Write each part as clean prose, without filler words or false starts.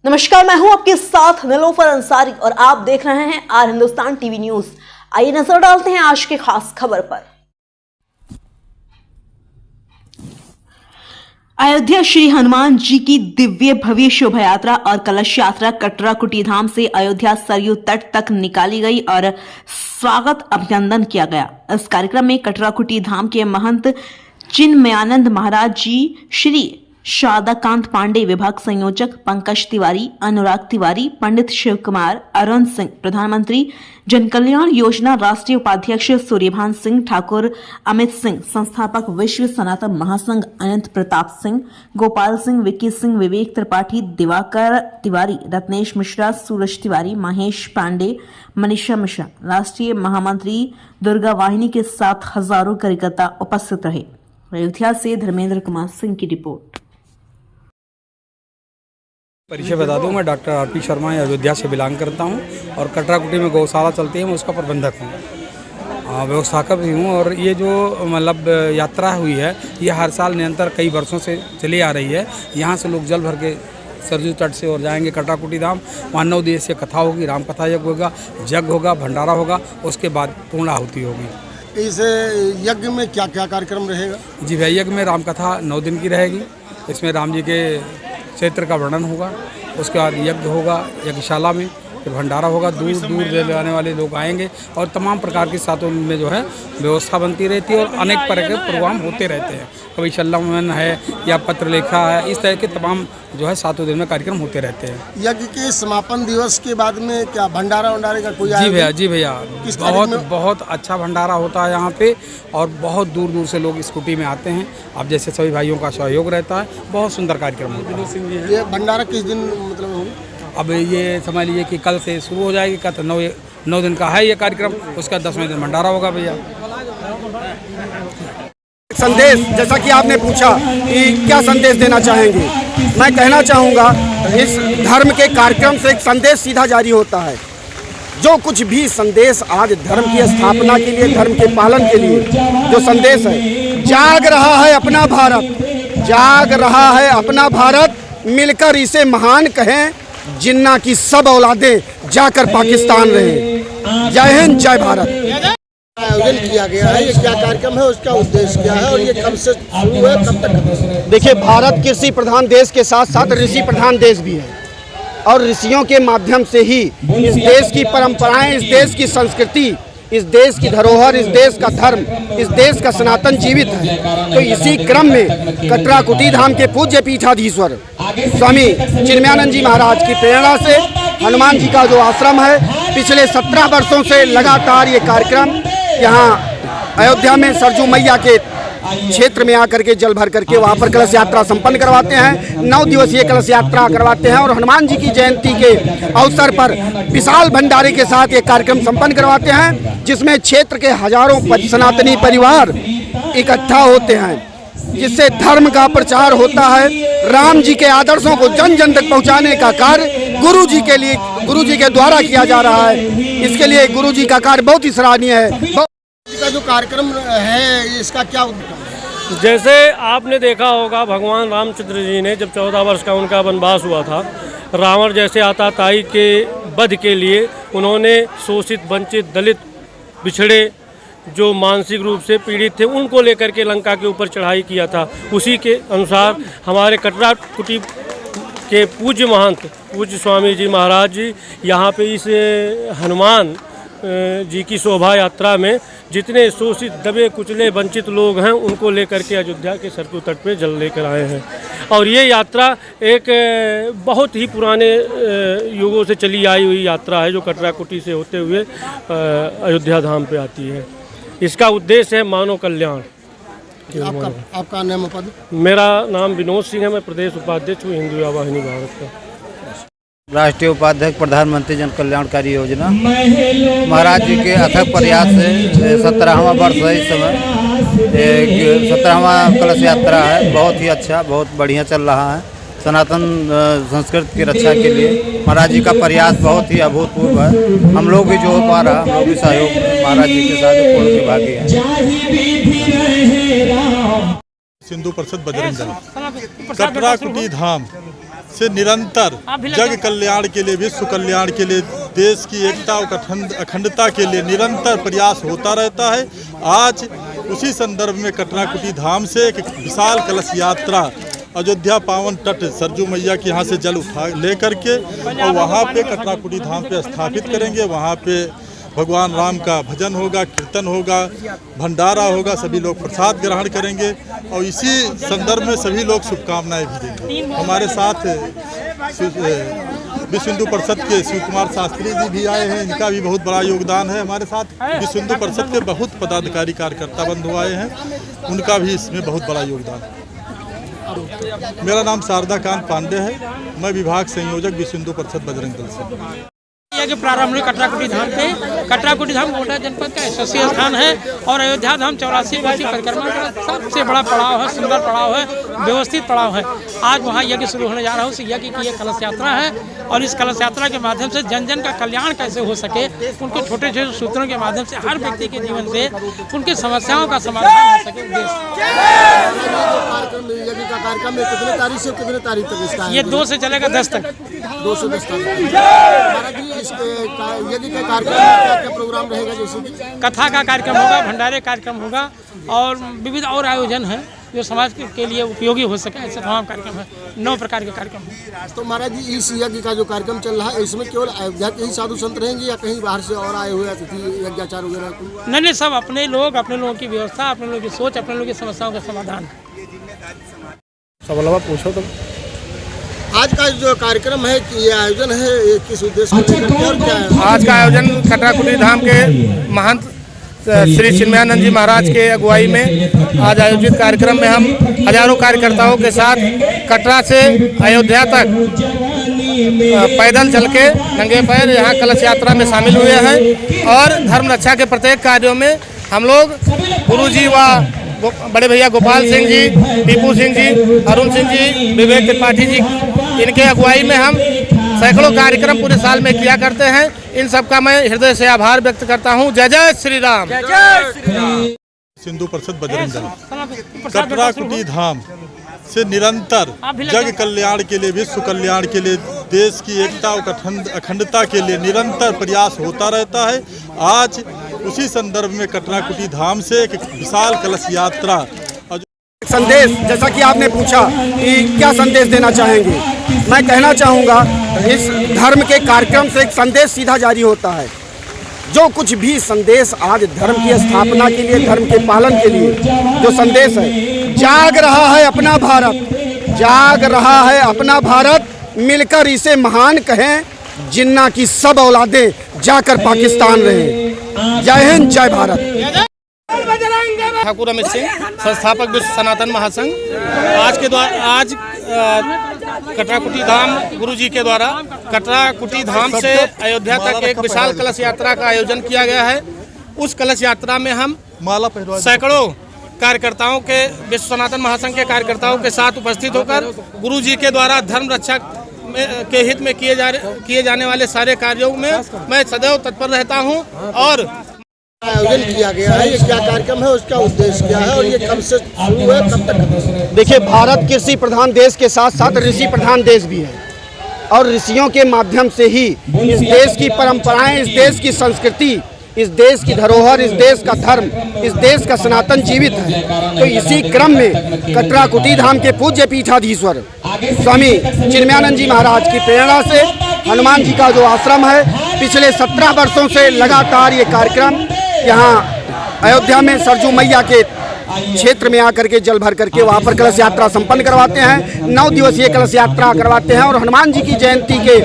नमस्कार, मैं हूं आपके साथ निलोफर अंसारी और आप देख रहे हैं आर हिंदुस्तान टीवी न्यूज। आइए नजर डालते हैं आज की खास खबर पर। अयोध्या श्री हनुमान जी की दिव्य भव्य शोभा यात्रा और कलश यात्रा कटरा कुटी धाम से अयोध्या सरयू तट तक निकाली गई और स्वागत अभिनंदन किया गया। इस कार्यक्रम में कटरा कुटी धाम के महंत चिन्मयानंद महाराज जी, श्री शारदाकांत पांडे विभाग संयोजक, पंकज तिवारी, अनुराग तिवारी, पंडित शिव कुमार, अरुण सिंह, प्रधानमंत्री जन कल्याण योजना राष्ट्रीय उपाध्यक्ष सूर्यभान सिंह ठाकुर, अमित सिंह, संस्थापक विश्व सनातन महासंघ अनंत प्रताप सिंह, गोपाल सिंह, विक्की सिंह, विवेक त्रिपाठी, दिवाकर तिवारी, रत्नेश मिश्रा, सूरज तिवारी, महेश पांडे, मनीषा मिश्रा, राष्ट्रीय महामंत्री दुर्गा वाहिनी के साथ हजारों कार्यकर्ता उपस्थित रहे। अयोध्या से धर्मेंद्र कुमार सिंह की रिपोर्ट। परिचय बता दूं, मैं डॉक्टर आरपी शर्मा अयोध्या से बिलोंग करता हूं और कटरा कुटी में गौशाला चलती है, मैं उसका प्रबंधक हूं, व्यवस्थापक भी हूं। और ये जो मतलब यात्रा हुई है, ये हर साल निरंतर कई वर्षों से चली आ रही है। यहाँ से लोग जल भर के सरयू तट से और जाएंगे कटरा कुटी धाम। वहाँ 9 दिवसीय कथा होगी, राम कथा यज्ञ होगा, भंडारा होगा, उसके बाद पूर्ण आहुति होगी। इस यज्ञ में क्या क्या कार्यक्रम रहेगा? जी भैया, यज्ञ में राम कथा 9 दिन की रहेगी। इसमें राम जी के क्षेत्र का वर्णन होगा, उसके बाद यज्ञ होगा यज्ञशाला में, फिर भंडारा होगा, दूर दूर से आने वाले लोग आएंगे और तमाम प्रकार की सातों में जो है व्यवस्था बनती रहती है और अनेक प्रकार के प्रोग्राम होते रहते हैं। कभी शल्लमन है या पत्र लेखा है, इस तरह के तमाम जो है 7 दिन में कार्यक्रम होते रहते हैं। यज्ञ के समापन दिवस के बाद में क्या भंडारा का कोई? जी भैया, बहुत अच्छा भंडारा होता है यहाँ पे और बहुत दूर दूर से लोग इस कुटी में आते हैं। अब जैसे सभी भाइयों का सहयोग रहता है, बहुत सुंदर कार्यक्रम होता है। ये भंडारा किस दिन मतलब होगा? अब ये समझ लीजिए कि कल से शुरू हो जाएगी, कल 9 दिन का है ये कार्यक्रम, उसका 10वें दिन भंडारा होगा भैया। संदेश, जैसा कि आपने पूछा कि क्या संदेश देना चाहेंगे, मैं कहना चाहूँगा इस धर्म के कार्यक्रम से एक संदेश सीधा जारी होता है। जो कुछ भी संदेश आज धर्म की स्थापना के लिए, धर्म के पालन के लिए जो संदेश है, जाग रहा है अपना भारत, जाग रहा है अपना भारत, मिलकर इसे महान कहें, जिन्ना की सब औलादें जाकर पाकिस्तान रहे। जय हिंद, जय भारत। आयोजन किया गया है, ये क्या कार्यक्रम है, उसका उद्देश्य क्या है और ये कब से शुरू है, कब तक? देखिए, भारत कृषि प्रधान देश के साथ साथ ऋषि प्रधान देश भी है और ऋषियों के माध्यम से ही इस देश की परंपराएं, इस देश की संस्कृति, इस देश की धरोहर, इस देश का धर्म, इस देश का सनातन जीवित है। तो इसी क्रम में कटरा कुटी धाम के पूज्य पीठाधीश्वर स्वामी चिन्मयानंद जी महाराज की प्रेरणा से हनुमान जी का जो आश्रम है, पिछले 17 वर्षों से लगातार ये कार्यक्रम यहाँ अयोध्या में सरजू मैया के क्षेत्र में आकर के जल भर करके वहाँ पर कलश यात्रा संपन्न करवाते हैं। 9 दिवसीय कलश यात्रा करवाते हैं और हनुमान जी की जयंती के अवसर पर विशाल भंडारे के साथ ये कार्यक्रम संपन्न करवाते हैं, जिसमें क्षेत्र के हजारों सनातनी परिवार इकट्ठा होते हैं, जिससे धर्म का प्रचार होता है। राम जी के आदर्शों को जन जन तक पहुँचाने का कार्य गुरु जी के द्वारा किया जा रहा है। इसके लिए गुरु जी का कार्य बहुत ही सराहनीय है। का जो कार्यक्रम है, इसका क्या उद्देश्य? जैसे आपने देखा होगा, भगवान रामचंद्र जी ने जब 14 वर्ष का उनका वनवास हुआ था, रावण जैसे आतताई के वध के लिए उन्होंने शोषित, वंचित, दलित, बिछड़े, जो मानसिक रूप से पीड़ित थे, उनको लेकर के लंका के ऊपर चढ़ाई किया था। उसी के अनुसार हमारे कटरा कुटी के पूज्य महंत पूज्य स्वामी जी महाराज जी यहाँ पे इस हनुमान जी की शोभा यात्रा में जितने शोषित, दबे कुचले, वंचित लोग हैं, उनको लेकर के अयोध्या के सरयू तट पे जल लेकर आए हैं। और ये यात्रा एक बहुत ही पुराने युगों से चली आई हुई यात्रा है, जो कटरा कुटी से होते हुए अयोध्या धाम पे आती है। इसका उद्देश्य है मानव कल्याण। आपका नाम पद? मेरा नाम विनोद सिंह है, मैं प्रदेश उपाध्यक्ष हूँ हिंदू वाहिनी भारत का, राष्ट्रीय उपाध्यक्ष, प्रधानमंत्री जन कल्याणकारी योजना। महाराज जी के अथक प्रयास से 17वां वर्ष है इस समय, 17वां कलश यात्रा है। बहुत ही अच्छा, बहुत बढ़िया चल रहा है। सनातन संस्कृति की रक्षा के लिए महाराज जी का प्रयास बहुत ही अभूतपूर्व है। हम लोग भी जो हो पा रहा, हम लोग भी सहयोग महाराज जी के साथ पूर्ण के भागी हैं। सिंधु परिषद बजरंग दल कटरा कुटी धाम से निरंतर जग कल्याण के लिए, विश्व कल्याण के लिए, देश की एकता और अखंडता के लिए निरंतर प्रयास होता रहता है। आज उसी संदर्भ में कटरा कुटी धाम से एक विशाल कलश यात्रा अयोध्या पावन तट सरजू मैया के यहाँ से जल उठा ले करके और वहाँ पे कटरा कुटी धाम पे स्थापित करेंगे। वहाँ पे भगवान राम का भजन होगा, कीर्तन होगा, भंडारा होगा, सभी लोग प्रसाद ग्रहण करेंगे और इसी संदर्भ में सभी लोग शुभकामनाएं भी देंगे। हमारे साथ विश्व हिंदू परिषद के शिव कुमार शास्त्री जी भी आए हैं, इनका भी बहुत बड़ा योगदान है। हमारे साथ विश्व हिंदू परिषद के बहुत पदाधिकारी कार्यकर्ता बंधु आए हैं, उनका भी इसमें बहुत बड़ा योगदान है। मेरा नाम शारदा कांत पांडे है, मैं विभाग संयोजक विश्व हिंदू परिषद बजरंग दल से। के प्रारंभ हुई कटरा कुटी धाम पे। कटरा कुटी धाम गोंडा जनपद का यशस्वी स्थान है और अयोध्या धाम 84 वर्ष की परिक्रमा का सबसे बड़ा पड़ाव है, सुंदर पड़ाव है, व्यवस्थित पड़ाव है। आज वहाँ यज्ञ शुरू होने जा रहा है। उस यज्ञ की ये कलश यात्रा है और इस कलश यात्रा के माध्यम से जन जन का कल्याण कैसे हो सके, उनके छोटे छोटे सूत्रों के माध्यम से हर व्यक्ति के जीवन से उनकी समस्याओं का समाधान हो सके। यज्ञ का कार्यक्रम कितने तारीख से कितने तारीख तक इसका? ये 2 से चलेगा 10 तक। 2 से 10 तारीख। यज्ञ का कार्यक्रम क्या प्रोग्राम रहेगा? जैसे कि कथा का कार्यक्रम होगा, भंडारे कार्यक्रम होगा और विविध और आयोजन है जो समाज के लिए उपयोगी हो सके, ऐसे तमाम कार्यक्रम है। 9 प्रकार के कार्यक्रम है। तो महाराज जी, इस यज्ञ का जो कार्यक्रम चल रहा है इसमें केवल अयोध्या के ही साधु संत रहेंगे या कहीं बाहर से और आए हुए अतिथि यज्ञाचार्य वगैरह? नहीं, सब अपने लोगों की व्यवस्था, अपने लोगों की सोच, अपने लोगों की समस्याओं का समाधान है। सवाल पूछो तुम। आज का जो कार्यक्रम है कि ये आयोजन है, ये किस उद्देश्य को लेकर के और क्या है? आज का आयोजन कटरा कुटी धाम के महंत श्री चिन्मयानंद जी महाराज के अगुवाई में आज आयोजित कार्यक्रम में हम हजारों कार्यकर्ताओं के साथ कटरा से अयोध्या तक पैदल चल के नंगे पैर यहाँ कलश यात्रा में शामिल हुए हैं और धर्म रक्षा के प्रत्येक कार्यों में हम लोग गुरुजी व बड़े भैया गोपाल सिंह जी, टीपू सिंह जी, अरुण सिंह जी, विवेक त्रिपाठी जी, इनके अगुवाई में हम सैकड़ों कार्यक्रम पूरे साल में किया करते हैं। इन सबका मैं हृदय से आभार व्यक्त करता हूँ। जय जय श्री राम। हिंदू परिषद बजरंग दल कटरा कुटी धाम से निरंतर जग कल्याण के लिए, विश्व कल्याण के लिए, देश की एकता और अखंडता के लिए निरंतर प्रयास होता रहता है। आज उसी संदर्भ में कटरा कुटी धाम से एक विशाल कलश यात्रा संदेश, जैसा कि आपने पूछा कि क्या संदेश देना चाहेंगे, मैं कहना चाहूँगा इस धर्म के कार्यक्रम से एक संदेश सीधा जारी होता है। जो कुछ भी संदेश आज धर्म की स्थापना के लिए, धर्म के पालन के लिए जो संदेश है, जाग रहा है अपना भारत, जाग रहा है अपना भारत, मिलकर इसे महान कहें, जिन्ना की सब औलादें जाकर पाकिस्तान रहे। जय हिंद, जय भारत। ठाकुर अमित सिंह, संस्थापक विश्व सनातन महासंघ। आज कटरा कुटी धाम गुरु जी के द्वारा कटरा कुटी धाम से अयोध्या तक एक विशाल कलश यात्रा का आयोजन किया गया है। उस कलश यात्रा में हम सैकड़ों कार्यकर्ताओं के, विश्व सनातन महासंघ के कार्यकर्ताओं के साथ उपस्थित होकर गुरु जी के द्वारा धर्म रक्षा के हित में किए जाने वाले सारे कार्यों में मैं सदैव तत्पर रहता हूं। और आयोजन किया गया है, ये क्या कार्यक्रम है, उसका उद्देश्य क्या है और ये कब से शुरू है, कब तक? देखिए, भारत कृषि प्रधान देश के साथ साथ ऋषि प्रधान देश भी है और ऋषियों के माध्यम से ही इस देश की परंपराएं, इस देश की संस्कृति, इस देश की धरोहर, इस देश का धर्म, इस देश का सनातन जीवित है। तो इसी क्रम में कटरा कुटी धाम के पूज्य पीठाधीश्वर स्वामी चिन्मयानंद जी महाराज की प्रेरणा से हनुमान जी का जो आश्रम है, पिछले 17 वर्षों से लगातार ये कार्यक्रम यहाँ अयोध्या में सरजू मैया के क्षेत्र में आकर के जल भर करके वहाँ पर कलश यात्रा संपन्न करवाते हैं। 9 दिवसीय कलश यात्रा करवाते हैं और हनुमान जी की जयंती के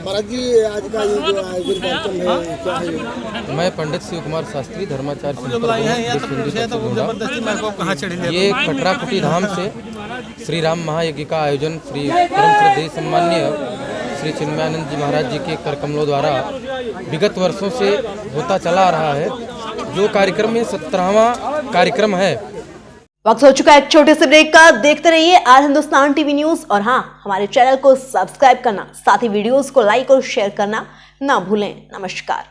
महाराज जी, आज का ये जो आयोजन कार्यक्रम है क्या है? मैं पंडित शिव कुमार शास्त्री, धर्माचार्य। ये कटरा कुटी धाम से श्री राम महायज्ञ का आयोजन श्री परम श्रद्धेय सम्मान्य श्री चिन्मयानंद जी महाराज जी के कर कमलों द्वारा विगत वर्षों से होता चला आ रहा है। जो कार्यक्रम में 17वां कार्यक्रम है। वक्त हो चुका है एक छोटे से ब्रेक का। देखते रहिए आज हिंदुस्तान टीवी न्यूज और हाँ, हमारे चैनल को सब्सक्राइब करना, साथ ही वीडियोस को लाइक और शेयर करना ना भूलें। नमस्कार।